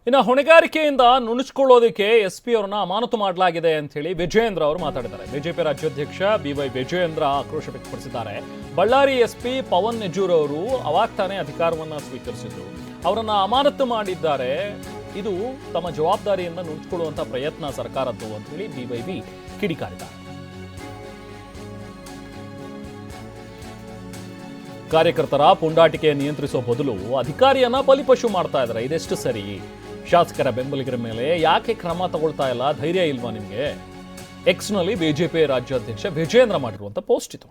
ಇನ್ನು ಹೊಣೆಗಾರಿಕೆಯಿಂದ ನುಣುಚಿಕೊಳ್ಳೋದಕ್ಕೆ ಎಸ್ಪಿ ಅವರನ್ನ ಅಮಾನತು ಮಾಡಲಾಗಿದೆ ಅಂತ ಹೇಳಿ ವಿಜಯೇಂದ್ರ ಅವರು ಮಾತಾಡಿದ್ದಾರೆ. ಬಿಜೆಪಿ ರಾಜ್ಯಾಧ್ಯಕ್ಷ ಬಿವೈ ವಿಜಯೇಂದ್ರ ಆಕ್ರೋಶ ವ್ಯಕ್ತಪಡಿಸಿದ್ದಾರೆ. ಬಳ್ಳಾರಿ ಎಸ್ಪಿ ಪವನ್ ನೆಜೂರ್ ಅವರು ಅವಾಗ ತಾನೇ ಅಧಿಕಾರವನ್ನ ಸ್ವೀಕರಿಸಿದ್ರು, ಅವರನ್ನ ಅಮಾನತು ಮಾಡಿದ್ದಾರೆ. ಇದು ತಮ್ಮ ಜವಾಬ್ದಾರಿಯಿಂದ ನುಣುಚಿಕೊಳ್ಳುವಂತ ಪ್ರಯತ್ನ ಸರ್ಕಾರದ್ದು ಅಂತ ಹೇಳಿ ಬಿವೈಬಿ ಕಿಡಿಕಾರಿದ್ದಾರೆ. ಕಾರ್ಯಕರ್ತರ ಪುಂಡಾಟಿಕೆ ನಿಯಂತ್ರಿಸುವ ಬದಲು ಅಧಿಕಾರಿಯನ್ನ ಬಲಿಪಶು ಮಾಡ್ತಾ ಇದ್ದಾರೆ. ಇದೆಷ್ಟು ಸರಿ? ಶಾಸಕರ ಬೆಂಬಲಿಗರ ಮೇಲೆ ಯಾಕೆ ಕ್ರಮ ತಗೊಳ್ತಾ ಇಲ್ಲ? ಧೈರ್ಯ ಇಲ್ವಾ ನಿಮಗೆ? ಎಕ್ಸ್ನಲ್ಲಿ ಬಿಜೆಪಿ ರಾಜ್ಯಾಧ್ಯಕ್ಷ ವಿಜಯೇಂದ್ರ ಮಾಡಿರುವಂತ ಪೋಸ್ಟ್ ಇದು.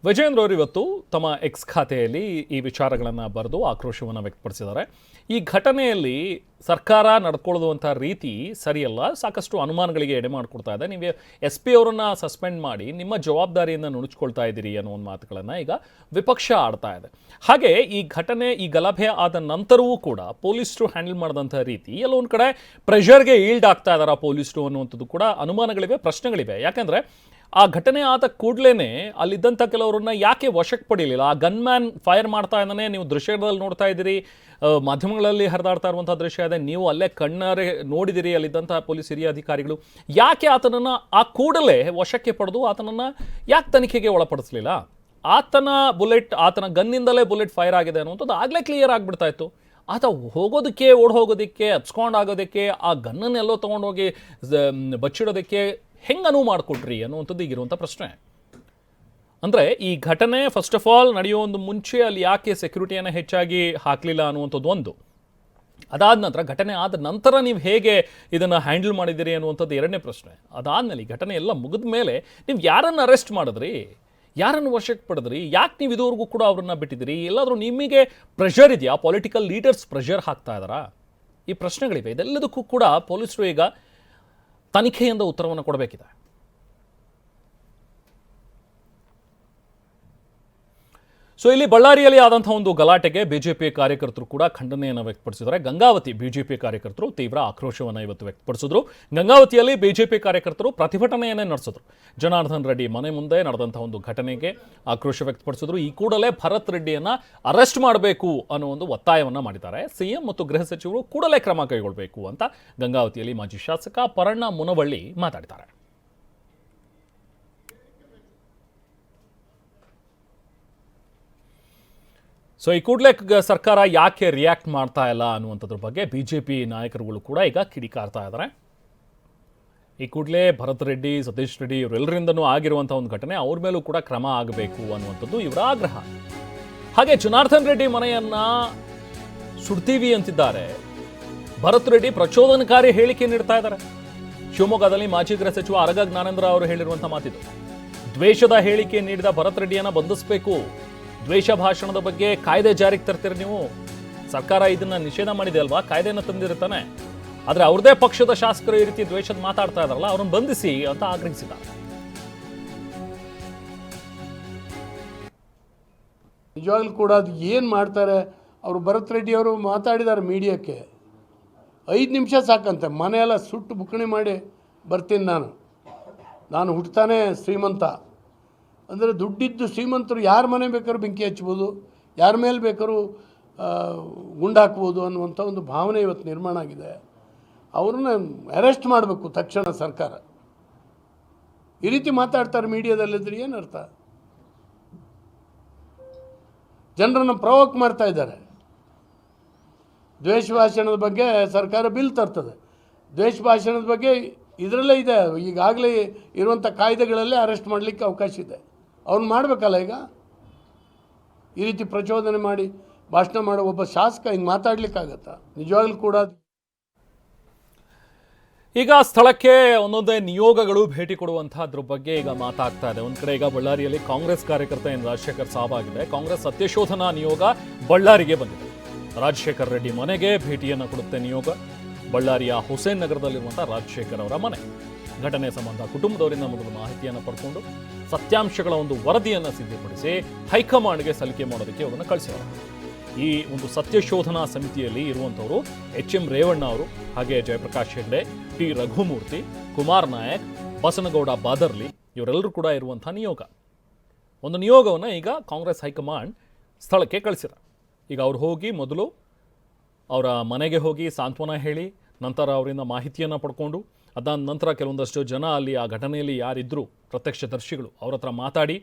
ವಿಜಯೇಂದ್ರ ಅವರು ಇವತ್ತು ತಮ್ಮ ಎಕ್ಸ್ ಖಾತೆಯಲ್ಲಿ ಈ ವಿಚಾರಗಳನ್ನು ಬರೆದು ಆಕ್ರೋಶವನ್ನು ವ್ಯಕ್ತಪಡಿಸಿದ್ದಾರೆ. ಈ ಘಟನೆಯಲ್ಲಿ ಸರ್ಕಾರ ನಡ್ಕೊಳ್ಳುವಂಥ ರೀತಿ ಸರಿಯಲ್ಲ, ಸಾಕಷ್ಟು ಅನುಮಾನಗಳಿಗೆ ಎಡೆ ಮಾಡಿಕೊಡ್ತಾ ಇದೆ. ನೀವು ಎಸ್ ಪಿ ಅವರನ್ನು ಸಸ್ಪೆಂಡ್ ಮಾಡಿ ನಿಮ್ಮ ಜವಾಬ್ದಾರಿಯಿಂದ ನುಣುಚಿಕೊಳ್ತಾ ಇದ್ದೀರಿ ಅನ್ನೋ ಒಂದು ಮಾತುಗಳನ್ನು ಈಗ ವಿಪಕ್ಷ ಆಡ್ತಾ ಇದೆ. ಹಾಗೆ ಈ ಘಟನೆ, ಈ ಗಲಭೆ ಆದ ನಂತರವೂ ಕೂಡ ಪೊಲೀಸರು ಹ್ಯಾಂಡಲ್ ಮಾಡಿದಂಥ ರೀತಿ ಎಲ್ಲೊಂದು ಕಡೆ ಪ್ರೆಷರ್ಗೆ ಈಲ್ಡ್ ಆಗ್ತಾ ಇದ್ದಾರಾ ಪೊಲೀಸರು ಅನ್ನುವಂಥದ್ದು ಕೂಡ ಅನುಮಾನಗಳಿವೆ, ಪ್ರಶ್ನೆಗಳಿವೆ. ಯಾಕೆಂದರೆ ಆ ಘಟನೆ ಆದ ಕೂಡಲೇ ಅಲ್ಲಿದ್ದಂಥ ಕೆಲವರನ್ನ ಯಾಕೆ ವಶಕ್ಕೆ ಪಡೀಲಿಲ್ಲ? ಆ ಗನ್ ಮ್ಯಾನ್ ಫೈರ್ ಮಾಡ್ತಾ ಇದ್ದಾನೆ, ನೀವು ದೃಶ್ಯದಲ್ಲಿ ನೋಡ್ತಾ ಇದ್ದೀರಿ, ಮಾಧ್ಯಮಗಳಲ್ಲಿ ಹರಿದಾಡ್ತಾ ಇರುವಂಥ ದೃಶ್ಯ ಇದೆ, ನೀವು ಅಲ್ಲೇ ಕಣ್ಣಾರೆ ನೋಡಿದಿರಿ ಅಲ್ಲಿದ್ದಂಥ ಪೊಲೀಸ್ ಹಿರಿಯ ಅಧಿಕಾರಿಗಳು. ಯಾಕೆ ಆತನನ್ನು ಆ ಕೂಡಲೇ ವಶಕ್ಕೆ ಪಡೆದು ಆತನನ್ನು ಯಾಕೆ ತನಿಖೆಗೆ ಒಳಪಡಿಸಲಿಲ್ಲ? ಆತನ ಗನ್ನಿಂದಲೇ ಬುಲೆಟ್ ಫೈರ್ ಆಗಿದೆ ಅನ್ನುವಂಥದ್ದು ಆಗಲೇ ಕ್ಲಿಯರ್ ಆಗಿಬಿಡ್ತಾ ಇತ್ತು. ಆತ ಓಡ್ ಹೋಗೋದಕ್ಕೆ ಅಬ್ಸ್ಕಾಂಡ್ ಆಗೋದಕ್ಕೆ, ಆ ಗನ್ನನ್ನೆಲ್ಲೋ ತೊಗೊಂಡೋಗಿ ಬಚ್ಚಿಡೋದಕ್ಕೆ ಹೆಂಗೆ ಅನುವು ಮಾಡಿಕೊಟ್ರಿ ಅನ್ನುವಂಥದ್ದು ಈಗಿರುವಂಥ ಪ್ರಶ್ನೆ. ಅಂದರೆ ಈ ಘಟನೆ ಫಸ್ಟ್ ಆಫ್ ಆಲ್ ನಡೆಯೋ ಒಂದು ಮುಂಚೆ ಅಲ್ಲಿ ಯಾಕೆ ಸೆಕ್ಯೂರಿಟಿಯನ್ನು ಹೆಚ್ಚಾಗಿ ಹಾಕಲಿಲ್ಲ ಅನ್ನುವಂಥದ್ದು ಒಂದು. ಅದಾದ ನಂತರ ಘಟನೆ ಆದ ನಂತರ ನೀವು ಹೇಗೆ ಇದನ್ನು ಹ್ಯಾಂಡಲ್ ಮಾಡಿದ್ದೀರಿ ಅನ್ನುವಂಥದ್ದು ಎರಡನೇ ಪ್ರಶ್ನೆ. ಅದಾದಮೇಲೆ ಈ ಘಟನೆ ಎಲ್ಲ ಮುಗಿದ ಮೇಲೆ ನೀವು ಯಾರನ್ನು ಅರೆಸ್ಟ್ ಮಾಡಿದ್ರಿ, ಯಾರನ್ನು ವಶಕ್ಕೆ ಪಡೆದ್ರಿ, ಯಾಕೆ ನೀವು ಇದುವರೆಗೂ ಕೂಡ ಅವ್ರನ್ನ ಬಿಟ್ಟಿದ್ದೀರಿ? ಎಲ್ಲಾದರೂ ನಿಮಗೆ ಪ್ರೆಷರ್ ಇದೆಯಾ? ಪೊಲಿಟಿಕಲ್ ಲೀಡರ್ಸ್ ಪ್ರೆಷರ್ ಹಾಕ್ತಾ ಇದ್ದಾರಾ? ಈ ಪ್ರಶ್ನೆಗಳಿವೆ. ಇದೆಲ್ಲದಕ್ಕೂ ಕೂಡ ಪೊಲೀಸರು ಈಗ ತನಿಖೆಯಿಂದ ಉತ್ತರವನ್ನು ಕೊಡಬೇಕಿದೆ. ಸೊ ಇಲ್ಲಿ ಬಳ್ಳಾರಿಯಲ್ಲಿ ಆದಂತಹ ಒಂದು ಗಲಾಟೆಗೆ ಬಿಜೆಪಿ ಕಾರ್ಯಕರ್ತರು ಕೂಡ ಖಂಡನೆಯನ್ನು ವ್ಯಕ್ತಪಡಿಸಿದ್ದಾರೆ. ಗಂಗಾವತಿ ಬಿಜೆಪಿ ಕಾರ್ಯಕರ್ತರು ತೀವ್ರ ಆಕ್ರೋಶವನ್ನು ಇವತ್ತು ವ್ಯಕ್ತಪಡಿಸಿದ್ರು. ಗಂಗಾವತಿಯಲ್ಲಿ ಬಿಜೆಪಿ ಕಾರ್ಯಕರ್ತರು ಪ್ರತಿಭಟನೆಯನ್ನೇ ನಡೆಸಿದ್ರು. ಜನಾರ್ದನ್ ರೆಡ್ಡಿ ಮನೆ ಮುಂದೆ ನಡೆದಂತಹ ಒಂದು ಘಟನೆಗೆ ಆಕ್ರೋಶ ವ್ಯಕ್ತಪಡಿಸಿದ್ರು. ಈ ಕೂಡಲೇ ಭರತ್ ರೆಡ್ಡಿಯನ್ನ ಅರೆಸ್ಟ್ ಮಾಡಬೇಕು ಅನ್ನೋ ಒಂದು ಒತ್ತಾಯವನ್ನು ಮಾಡಿದ್ದಾರೆ. ಸಿಎಂ ಮತ್ತು ಗೃಹ ಸಚಿವರು ಕೂಡಲೇ ಕ್ರಮ ಕೈಗೊಳ್ಳಬೇಕು ಅಂತ ಗಂಗಾವತಿಯಲ್ಲಿ ಮಾಜಿ ಶಾಸಕ ಪರಣ್ಣ ಮುನವಳ್ಳಿ ಮಾತಾಡಿದ್ದಾರೆ. ಸೊ ಈ ಕೂಡಲೇ ಸರ್ಕಾರ ಯಾಕೆ ರಿಯಾಕ್ಟ್ ಮಾಡ್ತಾ ಇಲ್ಲ ಅನ್ನುವಂಥದ್ರ ಬಗ್ಗೆ ಬಿಜೆಪಿ ನಾಯಕರುಗಳು ಕೂಡ ಈಗ ಕಿಡಿಕಾರ್ತಾ ಇದ್ದಾರೆ. ಈ ಕೂಡಲೇ ಭರತ್ ರೆಡ್ಡಿ, ಸತೀಶ್ ರೆಡ್ಡಿ ಇವರೆಲ್ಲರಿಂದನೂ ಆಗಿರುವಂಥ ಒಂದು ಘಟನೆ, ಅವ್ರ ಮೇಲೂ ಕೂಡ ಕ್ರಮ ಆಗಬೇಕು ಅನ್ನುವಂಥದ್ದು ಇವರ ಆಗ್ರಹ. ಹಾಗೆ ಜನಾರ್ದನ್ ರೆಡ್ಡಿ ಮನೆಯನ್ನ ಸುಡ್ತೀವಿ ಅಂತಿದ್ದಾರೆ. ಭರತ್ ರೆಡ್ಡಿ ಪ್ರಚೋದನಕಾರಿ ಹೇಳಿಕೆ ನೀಡ್ತಾ ಇದ್ದಾರೆ. ಶಿವಮೊಗ್ಗದಲ್ಲಿ ಮಾಜಿ ಗೃಹ ಸಚಿವ ಆರಗ ಜ್ಞಾನೇಂದ್ರ ಅವರು ಹೇಳಿರುವಂಥ ಮಾತಿದು. ದ್ವೇಷದ ಹೇಳಿಕೆ ನೀಡಿದ ಭರತ್ ರೆಡ್ಡಿಯನ್ನ ಬಂಧಿಸಬೇಕು. ದ್ವೇಷ ಭಾಷಣದ ಬಗ್ಗೆ ಕಾಯ್ದೆ ಜಾರಿಗೆ ತರ್ತೀರಿ ನೀವು. ಸರ್ಕಾರ ಇದನ್ನ ನಿಷೇಧ ಮಾಡಿದೆ ಅಲ್ವಾ, ಕಾಯ್ದೆಯನ್ನು ತಂದಿರುತ್ತಾನೆ. ಆದರೆ ಅವ್ರದೇ ಪಕ್ಷದ ಶಾಸಕರು ಈ ರೀತಿ ದ್ವೇಷದ ಮಾತಾಡ್ತಾ ಇದಾರಲ್ಲ, ಅವ್ರನ್ನ ಬಂಧಿಸಿ ಅಂತ ಆಗ್ರಹಿಸಿದ್ದಾರೆ. ನಿಜವಾಗ್ಲೂ ಕೂಡ ಅದು ಏನು ಮಾಡ್ತಾರೆ ಅವರು? ಭರತ್ ರೆಡ್ಡಿ ಅವರು ಮಾತಾಡಿದ್ದಾರೆ ಮೀಡಿಯಾಕ್ಕೆ, 5 ನಿಮಿಷ ಸಾಕಂತೆ, ಮನೆಯೆಲ್ಲ ಸುಟ್ಟು ಬುಕ್ಕಣಿ ಮಾಡಿ ಬರ್ತೀನಿ ನಾನು ಹುಟ್ಟುತ್ತಾನೆ ಶ್ರೀಮಂತ. ಅಂದರೆ ದುಡ್ಡಿದ್ದು ಶ್ರೀಮಂತರು ಯಾರ ಮನೆ ಬೇಕಾದ್ರೂ ಬೆಂಕಿ ಹಚ್ಬೋದು, ಯಾರ ಮೇಲೆ ಬೇಕಾದ್ರೂ ಗುಂಡಾಕ್ಬೋದು ಅನ್ನುವಂಥ ಒಂದು ಭಾವನೆ ಇವತ್ತು ನಿರ್ಮಾಣ ಆಗಿದೆ. ಅವ್ರನ್ನ ಅರೆಸ್ಟ್ ಮಾಡಬೇಕು ತಕ್ಷಣ ಸರ್ಕಾರ. ಈ ರೀತಿ ಮಾತಾಡ್ತಾರೆ ಮೀಡಿಯಾದಲ್ಲಿದ್ದರೆ ಏನರ್ಥ? ಜನರನ್ನು ಪ್ರವೋಕ್ ಮಾಡ್ತಾ ಇದ್ದಾರೆ. ದ್ವೇಷ ಭಾಷಣದ ಬಗ್ಗೆ ಸರ್ಕಾರ ಬಿಲ್ ತರ್ತದೆ. ದ್ವೇಷ ಭಾಷಣದ ಬಗ್ಗೆ ಇದರಲ್ಲೇ ಇದೆ, ಈಗಾಗಲೇ ಇರುವಂಥ ಕಾಯ್ದೆಗಳಲ್ಲೇ ಅರೆಸ್ಟ್ ಮಾಡಲಿಕ್ಕೆ ಅವಕಾಶ ಇದೆ. ಅವ್ನು ಮಾಡಬೇಕಲ್ಲ. ಈಗ ಈ ರೀತಿ ಪ್ರಚೋದನೆ ಮಾಡಿ ಭಾಷಣ ಮಾಡೋ ಒಬ್ಬ ಶಾಸಕ ಹಿಂಗೆ ಮಾತಾಡ್ಲಿಕ್ಕಾಗತ್ತಾ? ನಿಜವಾಗ್ಲೂ ಕೂಡ ಈಗ ಸ್ಥಳಕ್ಕೆ ಒಂದೊಂದೇ ನಿಯೋಗಗಳು ಭೇಟಿ ಕೊಡುವಂತಹದ್ರ ಬಗ್ಗೆ ಈಗ ಮಾತಾಗ್ತಾ ಇದೆ. ಒಂದ್ ಕಡೆ ಈಗ ಬಳ್ಳಾರಿಯಲ್ಲಿ ಕಾಂಗ್ರೆಸ್ ಕಾರ್ಯಕರ್ತ ರಾಜಶೇಖರ್ ಸಾವಾಗಿದೆ. ಕಾಂಗ್ರೆಸ್ ಸತ್ಯಶೋಧನಾ ನಿಯೋಗ ಬಳ್ಳಾರಿಗೆ ಬಂದಿದೆ. ರಾಜಶೇಖರ್ ರೆಡ್ಡಿ ಮನೆಗೆ ಭೇಟಿಯನ್ನು ಕೊಡುತ್ತೆ ನಿಯೋಗ. ಬಳ್ಳಾರಿಯ ಹುಸೇನ್ ನಗರದಲ್ಲಿರುವಂತಹ ರಾಜಶೇಖರ್ ಅವರ ಮನೆ. ಘಟನೆ ಸಂಬಂಧ ಕುಟುಂಬದವರಿಂದ ಮೊದಲು ಮಾಹಿತಿಯನ್ನು ಪಡ್ಕೊಂಡು ಸತ್ಯಾಂಶಗಳ ಒಂದು ವರದಿಯನ್ನು ಸಿದ್ಧಪಡಿಸಿ ಹೈಕಮಾಂಡ್ಗೆ ಸಲ್ಲಿಕೆ ಮಾಡೋದಕ್ಕೆ ಅವರನ್ನು ಕಳಿಸಿದ್ದಾರೆ. ಈ ಒಂದು ಸತ್ಯಶೋಧನಾ ಸಮಿತಿಯಲ್ಲಿ ಇರುವಂಥವರು HM ರೇವಣ್ಣ ಅವರು, ಹಾಗೆ ಜಯಪ್ರಕಾಶ್ ಹೆಗ್ಡೆ, ಟಿ ರಘುಮೂರ್ತಿ, ಕುಮಾರ್ ನಾಯಕ್, ಬಸನಗೌಡ ಬಾದರ್ಲಿ ಇವರೆಲ್ಲರೂ ಕೂಡ ಇರುವಂಥ ನಿಯೋಗ. ಒಂದು ನಿಯೋಗವನ್ನು ಈಗ ಕಾಂಗ್ರೆಸ್ ಹೈಕಮಾಂಡ್ ಸ್ಥಳಕ್ಕೆ ಕಳಿಸಿದೆ. ಈಗ ಅವ್ರು ಹೋಗಿ ಮೊದಲು ಅವರ ಮನೆಗೆ ಹೋಗಿ ಸಾಂತ್ವನ ಹೇಳಿ ನಂತರ ಅವರಿಂದ ಮಾಹಿತಿಯನ್ನು ಪಡ್ಕೊಂಡು ಅದಾದ ನಂತರ ಕೆಲವೊಂದಷ್ಟು ಜನ ಅಲ್ಲಿ ಆ ಘಟನೆಯಲ್ಲಿ ಯಾರಿದ್ದರು ಪ್ರತ್ಯಕ್ಷದರ್ಶಿಗಳು ಅವ್ರ ಹತ್ರ ಮಾತಾಡಿ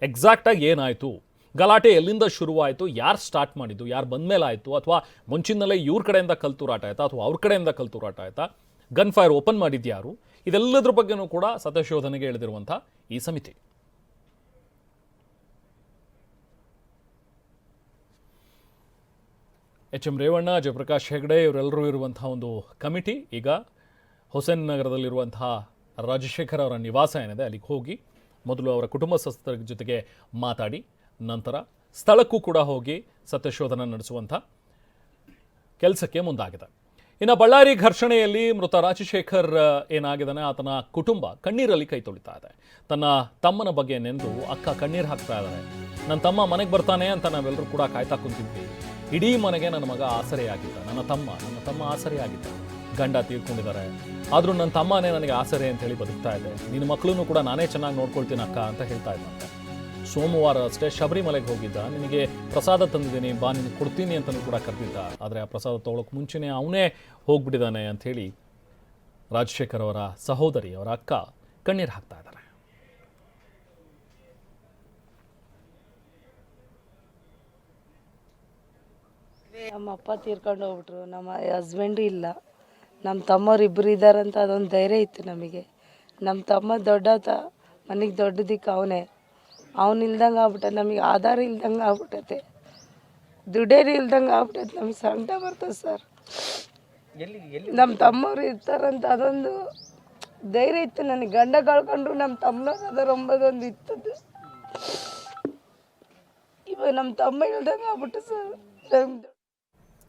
ಎಕ್ಸಾಕ್ಟಾಗಿ ಏನಾಯಿತು, ಗಲಾಟೆ ಎಲ್ಲಿಂದ ಶುರುವಾಯಿತು, ಯಾರು ಸ್ಟಾರ್ಟ್ ಮಾಡಿದ್ದು, ಯಾರು ಬಂದಮೇಲೆ ಆಯಿತು, ಅಥವಾ ಮುಂಚಿನಲ್ಲೇ ಇವ್ರ ಕಡೆಯಿಂದ ಕಲ್ತೂರಾಟ ಆಯಿತಾ ಅಥವಾ ಅವ್ರ ಕಡೆಯಿಂದ ಕಲ್ತೂರಾಟ ಆಯಿತಾ, ಗನ್ ಫೈರ್ ಓಪನ್ ಮಾಡಿದ್ಯಾರು, ಇದೆಲ್ಲದ್ರ ಬಗ್ಗೆನೂ ಕೂಡ ಸತ್ಯಶೋಧನೆಗೆ ಇಳಿದಿರುವಂಥ ಈ ಸಮಿತಿ. ಎಚ್ ಎಂ ರೇವಣ್ಣ, ಜಯಪ್ರಕಾಶ್ ಹೆಗಡೆ ಇವರೆಲ್ಲರೂ ಇರುವಂತಹ ಒಂದು ಕಮಿಟಿ ಈಗ ಹುಸೇನ್ ನಗರದಲ್ಲಿರುವಂತಹ ರಾಜಶೇಖರ್ ಅವರ ನಿವಾಸ ಏನಿದೆ ಅಲ್ಲಿಗೆ ಹೋಗಿ ಮೊದಲು ಅವರ ಕುಟುಂಬ ಸದಸ್ಯರ ಜೊತೆಗೆ ಮಾತಾಡಿ ನಂತರ ಸ್ಥಳಕ್ಕೂ ಕೂಡ ಹೋಗಿ ಸತ್ಯಶೋಧನೆ ನಡೆಸುವಂಥ ಕೆಲಸಕ್ಕೆ ಮುಂದಾಗಿದೆ. ಇನ್ನು ಬಳ್ಳಾರಿ ಘರ್ಷಣೆಯಲ್ಲಿ ಮೃತ ರಾಜಶೇಖರ್ ಏನಾಗಿದ್ದಾನೆ ಆತನ ಕುಟುಂಬ ಕಣ್ಣೀರಲ್ಲಿ ಕೈ ತೊಳಿತಾ ಇದೆ. ತನ್ನ ತಮ್ಮನ ಬಗ್ಗೆ ನೆಂದು ಅಕ್ಕ ಕಣ್ಣೀರು ಹಾಕ್ತಾ ಇದ್ದಾರೆ. ನನ್ನ ತಮ್ಮ ಮನೆಗೆ ಬರ್ತಾನೆ ಅಂತ ನಾವೆಲ್ಲರೂ ಕೂಡ ಕಾಯ್ತಾ ಕುಂತಿದ್ವಿ. ಇಡೀ ಮನೆಗೆ ನನ್ನ ಮಗ ಆಸರೆಯಾಗಿದ್ದ, ನನ್ನ ತಮ್ಮ ಆಸರೆಯಾಗಿದ್ದ. ಗಂಡ ತೀರ್ಕೊಂಡಿದ್ದಾರೆ, ಆದರೂ ನನ್ನ ತಮ್ಮನೇ ನನಗೆ ಆಸರೆ ಅಂತ ಹೇಳಿ ಬದುಕ್ತಾ ಇದೆ. ನಿನ್ನ ಮಕ್ಕಳನ್ನು ಕೂಡ ನಾನೇ ಚೆನ್ನಾಗಿ ನೋಡ್ಕೊಳ್ತೀನಿ ಅಕ್ಕ ಅಂತ ಹೇಳ್ತಾ ಇದ್ದಂತೆ. ಸೋಮವಾರ ಅಷ್ಟೇ ಶಬರಿಮಲೆಗೆ ಹೋಗಿದ್ದ. ನಿನಗೆ ಪ್ರಸಾದ ತಂದಿದ್ದೀನಿ, ಬಾ ನಿನಗೆ ಕೊಡ್ತೀನಿ ಅಂತಲೂ ಕೂಡ ಕರೆದಿದ್ದ. ಆದರೆ ಆ ಪ್ರಸಾದ ತೊಗೊಳಕ್ಕೆ ಮುಂಚೆನೇ ಅವನೇ ಹೋಗ್ಬಿಟ್ಟಿದ್ದಾನೆ ಅಂಥೇಳಿ ರಾಜಶೇಖರ್ ಅವರ ಸಹೋದರಿ, ಅವರ ಅಕ್ಕ ಕಣ್ಣೀರು ಹಾಕ್ತಾ ಇದ್ದಾರೆ. ನಮ್ಮ ಅಪ್ಪ ತೀರ್ಕೊಂಡು ಹೋಗ್ಬಿಟ್ರು, ನಮ್ಮ ಹಸ್ಬೆಂಡು ಇಲ್ಲ, ನಮ್ಮ ತಮ್ಮವ್ರು ಇಬ್ಬರು ಇದ್ದಾರಂತ ಅದೊಂದು ಧೈರ್ಯ ಇತ್ತು ನಮಗೆ. ನಮ್ಮ ತಮ್ಮ ದೊಡ್ಡಾತ, ಮನೆಗೆ ದೊಡ್ಡದಿಕ್ಕ ಅವನೇ. ಅವನು ಇಲ್ದಂಗೆ ಆಗ್ಬಿಟ್ಟ, ನಮಗೆ ಆಧಾರ ಇಲ್ದಂಗೆ ಆಗ್ಬಿಟ್ಟೈತೆ, ದುಡೇರಿ ಇಲ್ದಂಗೆ ಆಗ್ಬಿಟ್ಟೈತೆ. ನಮಗೆ ಸಂಕಟ ಬರ್ತದೆ ಸರ್. ನಮ್ಮ ತಮ್ಮವ್ರು ಇರ್ತಾರಂತ ಅದೊಂದು ಧೈರ್ಯ ಇತ್ತು ನನಗೆ. ಗಂಡ ಕಳ್ಕೊಂಡ್ರು ನಮ್ಮ ತಮ್ಮನವ್ರು ಅದರ ಒಂಬದೊಂದು ಇತ್ತದು. ಇವಾಗ ನಮ್ಮ ತಮ್ಮ ಇಲ್ದಂಗೆ ಆಗ್ಬಿಟ್ಟು ಸರ್.